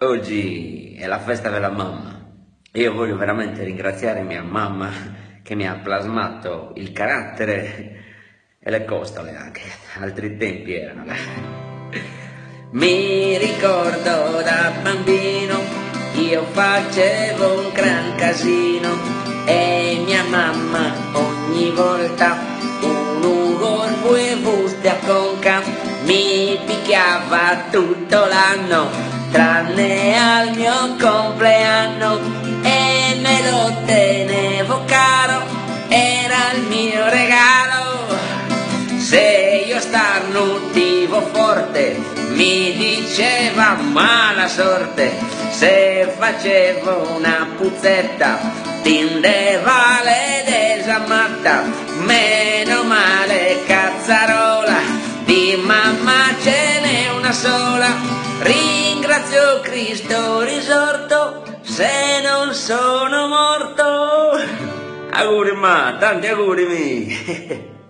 Oggi è la festa della mamma e io voglio veramente ringraziare mia mamma che mi ha plasmato il carattere e le costole anche, altri tempi erano. Mi ricordo da bambino, io facevo un gran casino e mia mamma ogni volta un ugo e due buste a conca mi picchiava tutto l'anno, tranne al mio compleanno, e me lo tenevo caro, era il mio regalo. Se io starnutivo forte mi diceva mala sorte, se facevo una puzzetta tindeva le desamatta, meno male cazzarola, di mamma ce n'è una sola, ringrazio Cristo risorto se non sono morto. Auguri ma, tanti auguri mi.